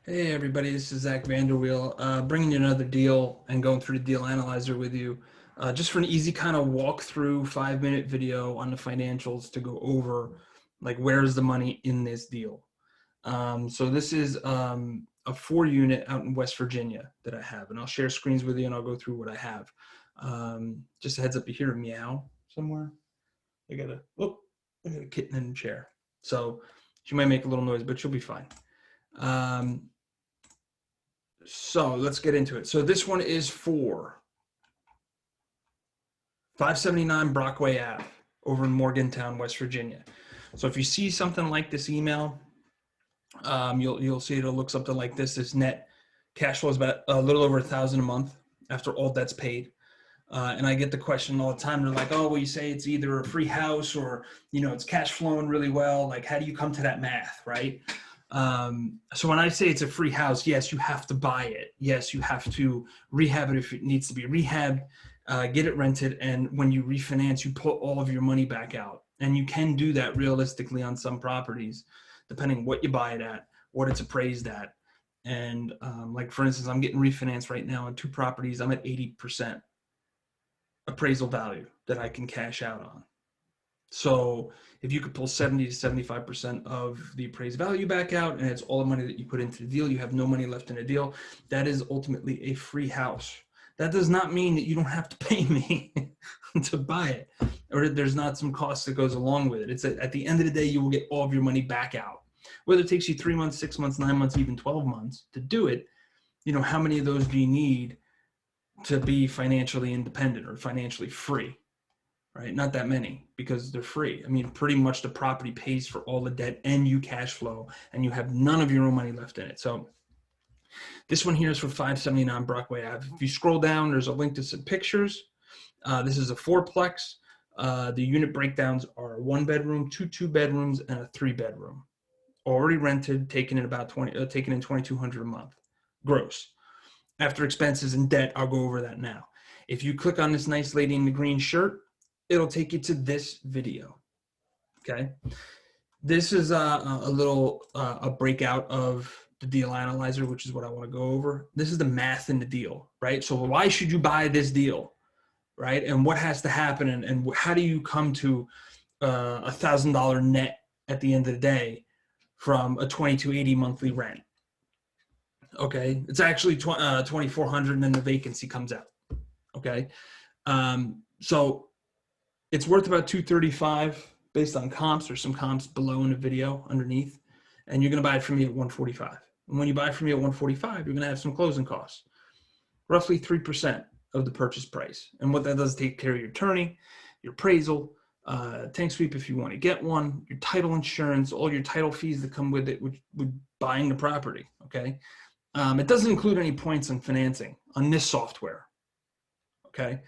Hey everybody, this is Zach Vanderweel, bringing you another deal and going through the deal analyzer with you, just for an easy kind of walkthrough 5-minute video on the financials to go over like where's the money in this deal. So this is a 4 unit out in West Virginia that I have, and I'll share screens with you and I'll go through what I have. Just a heads up, you hear a meow somewhere. I got a kitten in the chair, so she might make a little noise, but she'll be fine. So let's get into it. So this one is for 579 Brockway Ave over in Morgantown, West Virginia. So if you see something like this email, you'll see it looks something like this. This net cash flow is about a little over $1,000 a month after all debt's paid. And I get the question all the time. They're like, "Oh, well, you say it's either a free house or it's cash flowing really well. Like, how do you come to that math, right?" So when I say it's a free house, yes, you have to buy it. Yes, you have to rehab it if it needs to be rehabbed, get it rented, and when you refinance, you put all of your money back out. And you can do that realistically on some properties, depending on what you buy it at, what it's appraised at. And like for instance, I'm getting refinanced right now on 2 properties. I'm at 80% appraisal value that I can cash out on. So if you could pull 70 to 75% of the appraised value back out, and it's all the money that you put into the deal, you have no money left in a deal, that is ultimately a free house. That does not mean that you don't have to pay me to buy it, or that there's not some cost that goes along with it. It's at the end of the day, you will get all of your money back out. Whether it takes you 3 months, 6 months, 9 months, even 12 months to do it, how many of those do you need to be financially independent or financially free? Right? Not that many, because they're free. I mean, pretty much the property pays for all the debt and you cash flow, and you have none of your own money left in it. So this one here is for 579 Brockway Ave. If you scroll down, there's a link to some pictures. This is a fourplex. The unit breakdowns are a 1 bedroom, 2 2 bedrooms, and a 3 bedroom. Already rented, taken in $2,200 a month, gross. After expenses and debt, I'll go over that now. If you click on this nice lady in the green shirt, it'll take you to this video. Okay. This is a breakout of the deal analyzer, which is what I want to go over. This is the math in the deal, right? So why should you buy this deal, right? And what has to happen, and how do you come to $1,000 net at the end of the day from a $2,280 monthly rent? Okay, it's actually $2,400, and then the vacancy comes out. Okay, so it's worth about $235 based on comps. There's some comps below in the video underneath, and you're going to buy it from me at $145. And when you buy it from me at $145, you're going to have some closing costs, roughly 3% of the purchase price. And what that does is take care of your attorney, your appraisal, tank sweep if you want to get one, your title insurance, all your title fees that come with it, with buying the property. Okay, it doesn't include any points on financing on this software. Okay.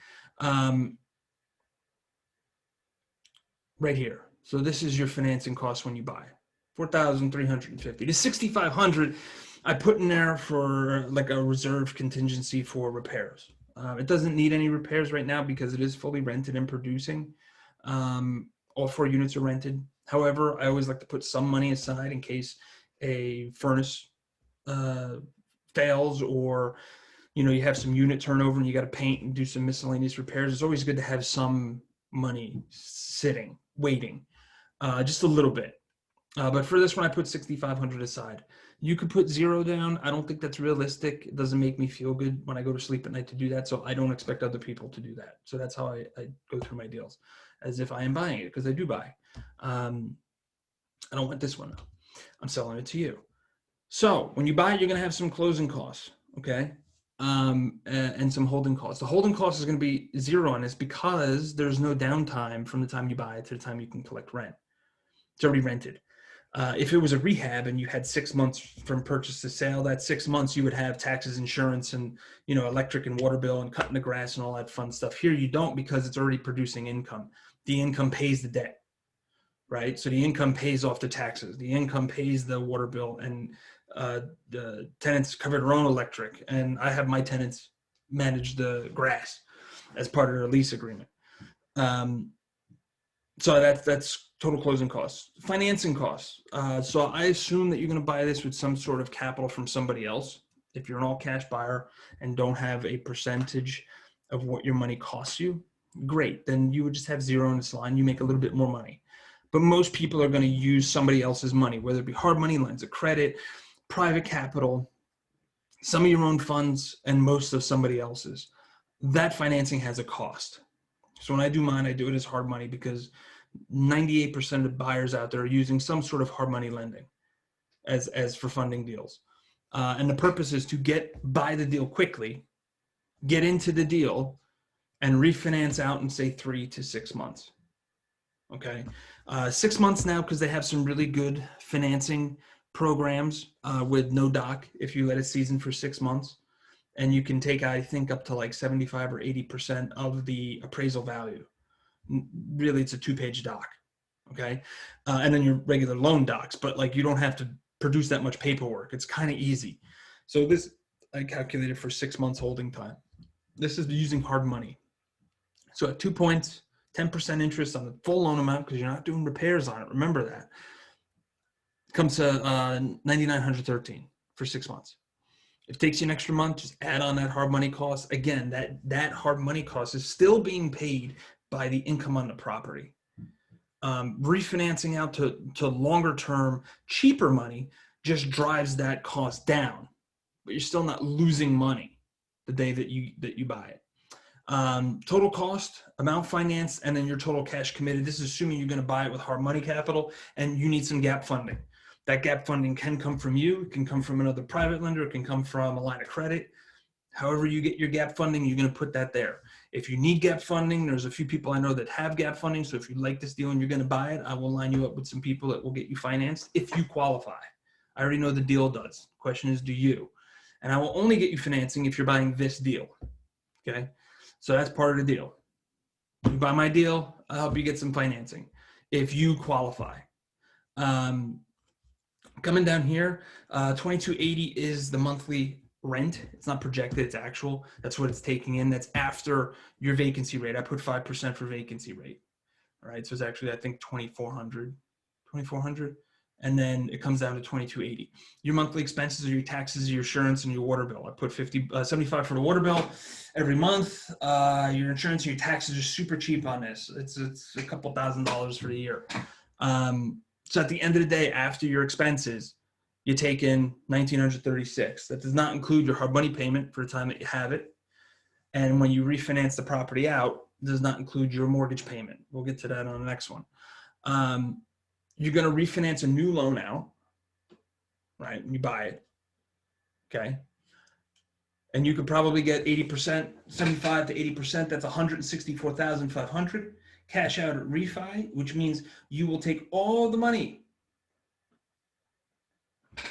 Right here. So this is your financing cost when you buy. $4,350 to $6,500. I put in there for like a reserve contingency for repairs. It doesn't need any repairs right now because it is fully rented and producing. All 4 units are rented. However, I always like to put some money aside in case a furnace fails, or you have some unit turnover and you got to paint and do some miscellaneous repairs. It's always good to have some money sitting, waiting, just a little bit. But for this one, I put $6,500 aside. You could put 0 down. I don't think that's realistic. It doesn't make me feel good when I go to sleep at night to do that. So I don't expect other people to do that. So that's how I go through my deals, as if I am buying it, because I do buy. I don't want this one though. I'm selling it to you. So when you buy it, you're going to have some closing costs, okay? And some holding costs. The holding cost is going to be 0 on this because there's no downtime from the time you buy it to the time you can collect rent. It's already rented. If it was a rehab and you had 6 months from purchase to sale, that 6 months you would have taxes, insurance, and electric and water bill and cutting the grass and all that fun stuff. Here you don't, because it's already producing income. The income pays the debt, right? So the income pays off the taxes. The income pays the water bill, and the tenants cover their own electric, and I have my tenants manage the grass as part of their lease agreement. So that's total closing costs, financing costs. So I assume that you're going to buy this with some sort of capital from somebody else. If you're an all cash buyer and don't have a percentage of what your money costs you, great. Then you would just have zero in this line. You make a little bit more money. But most people are going to use somebody else's money, whether it be hard money, lines of credit, private capital, some of your own funds, and most of somebody else's. That financing has a cost. So when I do mine, I do it as hard money because 98% of buyers out there are using some sort of hard money lending as for funding deals. And the purpose is to buy the deal quickly, get into the deal, and refinance out in, say, 3 to 6 months. Okay. 6 months now, because they have some really good financing programs with no doc if you let it season for 6 months. And you can take, I think, up to like 75 or 80% of the appraisal value. Really, it's a 2-page doc. Okay. And then your regular loan docs, but like you don't have to produce that much paperwork. It's kind of easy. So this, I calculated for 6 months holding time. This is using hard money. So at 2 points, 10% interest on the full loan amount, because you're not doing repairs on it. Remember that. It comes to $9,913 for 6 months. If it takes you an extra month, just add on that hard money cost. Again, that hard money cost is still being paid by the income on the property. Refinancing out to longer term, cheaper money just drives that cost down, but you're still not losing money the day that you buy it. Total cost, amount financed, and then your total cash committed. This is assuming you're going to buy it with hard money capital and you need some gap funding. That gap funding can come from you. It can come from another private lender. It can come from a line of credit. However you get your gap funding, you're going to put that there. If you need gap funding, there's a few people I know that have gap funding. So if you like this deal and you're going to buy it, I will line you up with some people that will get you financed if you qualify. I already know the deal does. The question is, do you? And I will only get you financing if you're buying this deal. Okay. So that's part of the deal. You buy my deal, I'll help you get some financing if you qualify. Coming down here, $2,280 is the monthly rent. It's not projected, it's actual. That's what it's taking in. That's after your vacancy rate. I put 5% for vacancy rate. All right. So it's actually, I think, 2,400. And then it comes down to $2,280. Your monthly expenses are your taxes, your insurance, and your water bill. I put $75 for the water bill every month. Your insurance and your taxes are super cheap on this. It's a couple $1,000s for the year. So at the end of the day, after your expenses, you take in $1,936. That does not include your hard money payment for the time that you have it. And when you refinance the property out, it does not include your mortgage payment. We'll get to that on the next one. You're going to refinance a new loan out, right? You buy it, okay? And you could probably get 80%, 75 to 80%. That's $164,500. Cash out at refi, which means you will take all the money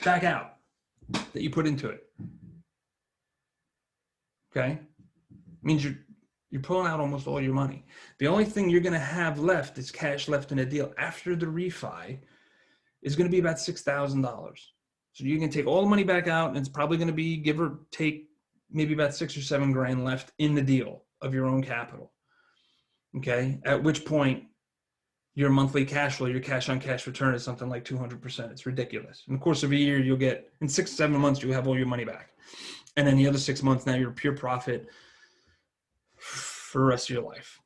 back out that you put into it. Okay? It means you're pulling out almost all your money. The only thing you're going to have left is cash left in a deal after the refi is going to be about $6,000. So you can take all the money back out, and it's probably going to be, give or take, maybe about $6 or $7 grand left in the deal of your own capital. Okay? At which point, your monthly cash flow, your cash on cash return is something like 200%. It's ridiculous. In the course of a year, you'll get, in 6 to 7 months, you'll have all your money back. And then the other 6 months, now you're pure profit for the rest of your life.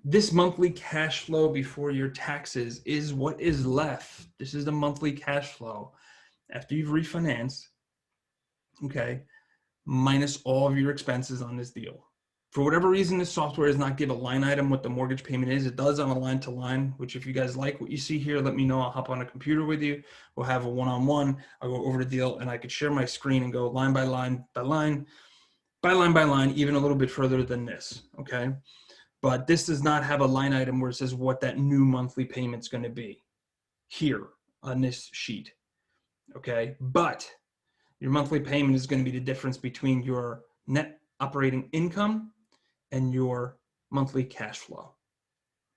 This monthly cash flow before your taxes is what is left. This is the monthly cash flow after you've refinanced, okay, minus all of your expenses on this deal. For whatever reason, this software does not give a line item what the mortgage payment is. It does on a line to line, which if you guys like what you see here, let me know. I'll hop on a computer with you. We'll have a one-on-one. I'll go over the deal and I could share my screen and go line by line by line, by line by line, even a little bit further than this, okay? But this does not have a line item where it says what that new monthly payment's going to be here on this sheet, okay? But your monthly payment is going to be the difference between your net operating income and your monthly cash flow,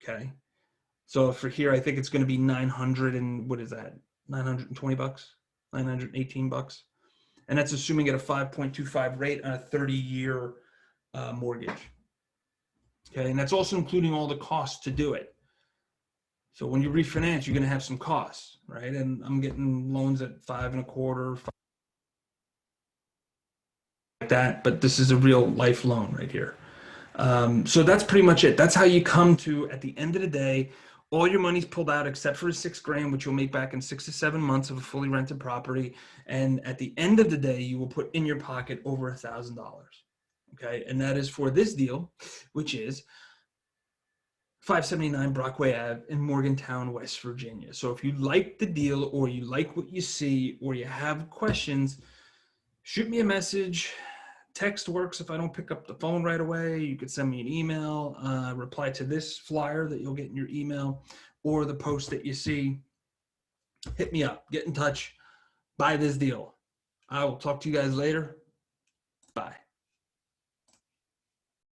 okay? So for here, I think it's going to be 900 and what is that? 920 bucks, 918 bucks. And that's assuming at a 5.25 rate on a 30-year mortgage. Okay, and that's also including all the costs to do it. So when you refinance, you're going to have some costs, right? And I'm getting loans at 5.25%, like that, but this is a real life loan right here. So that's pretty much it. That's how you come to, at the end of the day, all your money's pulled out except for $6,000, which you'll make back in 6 to 7 months of a fully rented property. And at the end of the day, you will put in your pocket over $1,000. Okay. And that is for this deal, which is 579 Brockway Ave in Morgantown, West Virginia. So if you like the deal or you like what you see or you have questions, shoot me a message. Text works if I don't pick up the phone right away. You could send me an email, reply to this flyer that you'll get in your email or the post that you see. Hit me up, get in touch, buy this deal. I will talk to you guys later. Bye.